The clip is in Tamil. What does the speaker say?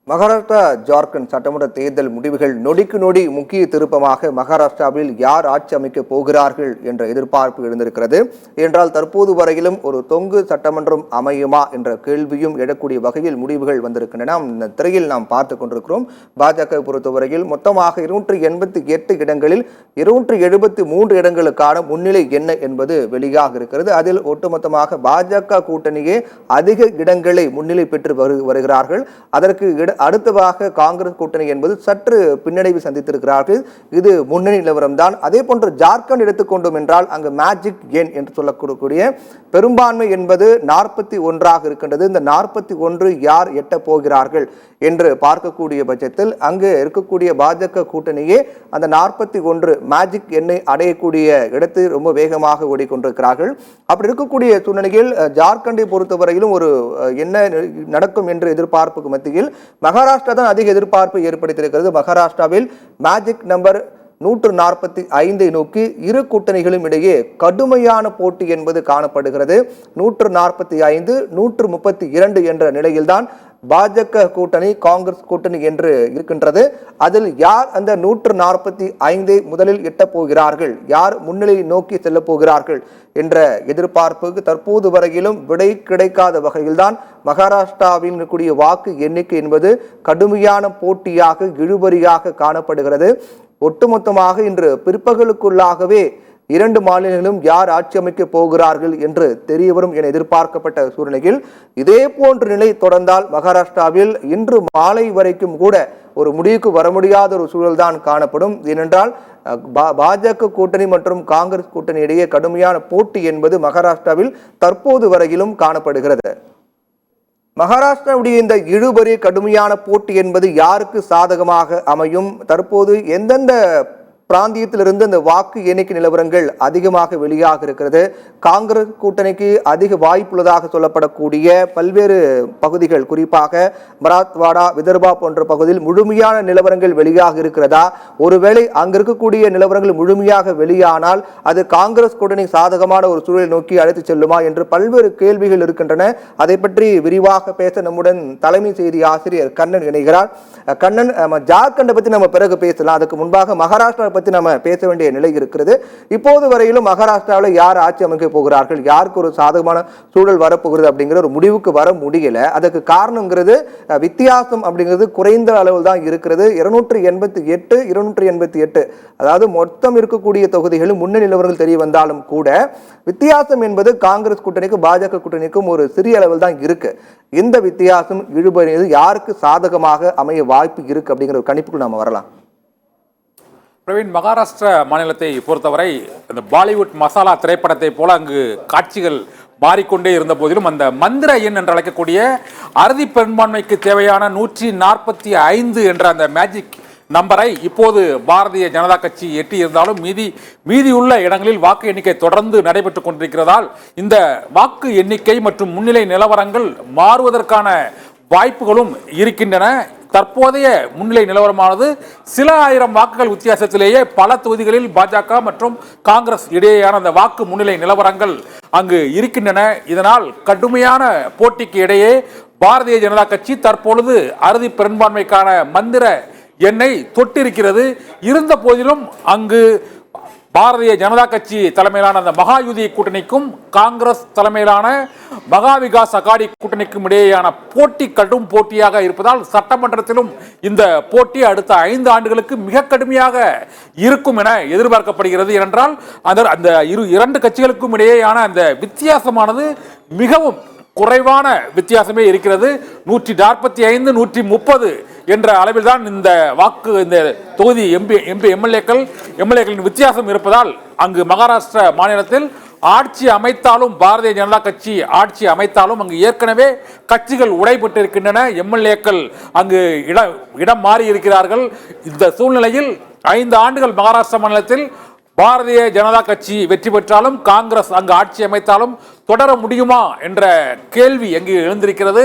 மகாராஷ்டிரா ஜார்க்கண்ட் சட்டமன்ற தேர்தல் முடிவுகள் நொடிக்கு நொடி முக்கிய திருப்பமாக மகாராஷ்டிராவில் யார் ஆட்சி அமைக்கப் போகிறார்கள் என்ற எதிர்பார்ப்பு எழுந்திருக்கிறது. என்றால் தற்போது வரையிலும் ஒரு தொங்கு சட்டமன்றம் அமையுமா என்ற கேள்வியும் எழக்கூடிய வகையில் முடிவுகள் வந்திருக்கின்றன. இந்த திரையில் நாம் பார்த்து கொண்டிருக்கிறோம். பாஜக பொறுத்தவரையில் மொத்தமாக 288 இடங்களில் 273 இடங்களுக்கான முன்னிலை என்ன என்பது வெளியாக இருக்கிறது. அதில் ஒட்டுமொத்தமாக பாஜக கூட்டணியே அதிக இடங்களை முன்னிலை பெற்று வருகிறார்கள். அதற்கு அடுத்ததாக காங்கிரஸ் கூட்டணி என்பது சற்று பின்னடைவு சந்தித்திருக்கிறார்கள். இது முன்னணி நிலவரம் தான். அதே போன்று ஜார்க்கண்ட் எடுத்துக்கொண்டோம் என்றால் அங்கு மேஜிக் எண் என்று சொல்லக்கூடிய பெரும்பான்மை என்பது 41 இருக்கின்றது. இந்த 41 யார் எட்ட போகிறார்கள் என்று பார்க்கக்கூடிய பட்சத்தில் அங்கு இருக்கக்கூடிய பாஜக கூட்டணியே அந்த 41 மேஜிக் எண்ணை அடையக்கூடிய இடத்தை ரொம்ப வேகமாக ஓடிக்கொண்டிருக்கிறார்கள். அப்படி இருக்கக்கூடிய சூழ்நிலையில் ஜார்க்கண்டை பொறுத்தவரையிலும் ஒரு என்ன நடக்கும் என்று எதிர்பார்ப்புக்கு மத்தியில் மகாராஷ்டிரா தான் அதிக எதிர்பார்ப்பை ஏற்படுத்தியிருக்கிறது. மகாராஷ்டிராவில் மேஜிக் நம்பர் 145 நோக்கி இரு கூட்டணிகளும் இடையே கடுமையான போட்டி என்பது காணப்படுகிறது. 145 132 என்ற நிலையில்தான் பாஜக கூட்டணி காங்கிரஸ் கூட்டணி என்று இருக்கின்றது. அதில் யார் அந்த 145 முதலில் எட்டப் போகிறார்கள், யார் முன்னிலையை நோக்கி செல்ல போகிறார்கள் என்ற எதிர்பார்ப்புக்கு தற்போது வரையிலும் விடை கிடைக்காத வகையில்தான் மகாராஷ்டிராவில் இருக்கக்கூடிய வாக்கு எண்ணிக்கை என்பது கடுமையான போட்டியாக இழுபறியாக காணப்படுகிறது. ஒட்டுமொத்தமாக இன்று பிற்பகலுக்குள்ளாகவே 2 மாநிலங்களும் யார் ஆட்சி அமைக்கப் போகிறார்கள் என்று தெரியவரும் என எதிர்பார்க்கப்பட்ட சூழ்நிலையில் இதே போன்ற நிலை தொடர்ந்தால் மகாராஷ்டிராவில் இன்று மாலை வரைக்கும் கூட ஒரு முடிவுக்கு வர முடியாத ஒரு சூழல் தான் காணப்படும். ஏனென்றால் பாஜக கூட்டணி மற்றும் காங்கிரஸ் கூட்டணி இடையே கடுமையான போட்டி என்பது மகாராஷ்டிராவில் தற்போது வரையிலும் காணப்படுகிறது. மகாராஷ்டிராவுடைய இந்த இழுபறி கடுமையான போட்டி என்பது யாருக்கு சாதகமாக அமையும்? தற்போது எந்தெந்த பிராந்தியத்திலிருந்து அந்த வாக்கு எண்ணிக்கை நிலவரங்கள் அதிகமாக வெளியாக இருக்கிறது? காங்கிரஸ் கூட்டணிக்கு அதிக வாய்ப்புள்ளதாக சொல்லப்படக்கூடிய பல்வேறு பகுதிகள், குறிப்பாக மராத்வாடா, விதர்பா போன்ற பகுதியில் முழுமையான நிலவரங்கள் வெளியாக இருக்கிறதா? ஒருவேளை அங்க இருக்கக்கூடிய நிலவரங்கள் முழுமையாக வெளியானால் அது காங்கிரஸ் கூட்டணி சாதகமான ஒரு சூழலை நோக்கி அழைத்து செல்லுமா என்று பல்வேறு கேள்விகள் இருக்கின்றன. அதை பற்றி விரிவாக பேச நம்முடன் தலைமை செய்தி ஆசிரியர் கண்ணன் இணைகிறார். கண்ணன், ஜார்க்கண்டை பத்தி நம்ம பிறகு பேசலாம். அதுக்கு முன்பாக மகாராஷ்டிரா பத்தி நம்ம பேச வேண்டிய நிலை இருக்கிறது. இப்போது வரையிலும் மகாராஷ்டிராவில் யார் ஆட்சி அமைக்க போகிறார்கள், யாருக்கு ஒரு சாதகமான சூழல் வரப்போகிறது அப்படிங்கிற ஒரு முடிவுக்கு வர முடியல. அதுக்கு காரணங்கிறது வித்தியாசம் அப்படிங்கிறது குறைந்த அளவில் தான் இருக்கிறது. 288 288, அதாவது மொத்தம் இருக்கக்கூடிய தொகுதிகளும் முன்னணி நிலவரங்கள் தெரிய வந்தாலும் கூட வித்தியாசம் என்பது காங்கிரஸ் கூட்டணிக்கும் பாஜக கூட்டணிக்கும் ஒரு சிறிய அளவில் தான் இருக்கு. இந்த வித்தியாசம் இழுபறி யாருக்கு சாதகமாக அமைய வாய்ப்பு இருக்கு அப்படிங்கிற ஒரு கணிப்புக்கு நாம வரலாம். பிரவீன், மகாராஷ்டிரா மாநிலத்தை பொறுத்தவரை இந்த பாலிவுட் மசாலா திரைப்படத்தை போல அங்கு காட்சிகள் மாறிக்கொண்டே இருந்த போதிலும் அந்த மந்திர எண் என்று அழைக்கக்கூடிய அறுதி பெரும்பான்மைக்கு தேவையான 145 என்ற அந்த மேஜிக் நம்பரை இப்போது பாரதிய ஜனதா கட்சி எட்டி இருந்தாலும் மீதியுள்ள இடங்களில் வாக்கு எண்ணிக்கை தொடர்ந்து நடைபெற்றுக் கொண்டிருக்கிறதால் இந்த வாக்கு எண்ணிக்கை மற்றும் முன்னிலை நிலவரங்கள் மாறுவதற்கான வாய்ப்புகளும் இருக்கின்றன. தற்போதைய முன்னிலை நிலவரமானது சில ஆயிரம் வாக்குகள் வித்தியாசத்திலேயே பல தொகுதிகளில் பாஜக மற்றும் காங்கிரஸ் இடையேயான அந்த வாக்கு முன்னிலை நிலவரங்கள் அங்கு இருக்கின்றன. இதனால் கடுமையான போட்டிக்கு இடையே பாரதிய ஜனதா கட்சி தற்பொழுது அறுதி பெரும்பான்மைக்கான மந்திர எண்ணை தொட்டிருக்கிறது. இருந்த போதிலும் அங்கு பாரதிய ஜனதா கட்சி தலைமையிலான அந்த மகாயுதி கூட்டணிக்கும் காங்கிரஸ் தலைமையிலான மகா விகாஸ் அகாடி கூட்டணிக்கும் இடையேயான போட்டி கடும் போட்டியாக இருப்பதால் சட்டமன்றத்திலும் இந்த போட்டி அடுத்த 5 ஆண்டுகளுக்கு மிக கடுமையாக இருக்கும் என எதிர்பார்க்கப்படுகிறது. ஏனென்றால் அந்த இரண்டு கட்சிகளுக்கும் இடையேயான அந்த வித்தியாசமானது மிகவும் குறைவான வித்தியாசமே இருக்கிறது. 145 130 என்ற அளவில் தான் இந்த தொகுதி எம்எல்ஏக்களின் வித்தியாசம் இருப்பதால் அங்கு மகாராஷ்டிரா மாநிலத்தில் ஆட்சி அமைத்தாலும் பாரதிய ஜனதா கட்சி ஆட்சி அமைத்தாலும் அங்கு ஏற்கனவே கட்சிகள் உடைபட்டிருக்கின்றன. எம்எல்ஏக்கள் அங்கு இடம் மாறி இருக்கிறார்கள். இந்த சூழ்நிலையில் 5 ஆண்டுகள் மகாராஷ்டிரா மாநிலத்தில் பாரதிய ஜனதா கட்சி வெற்றி பெற்றாலும் காங்கிரஸ் அங்கு ஆட்சி அமைத்தாலும் தொடர முடியுமா என்ற கேள்வி அங்கு எழுந்திருக்கிறது.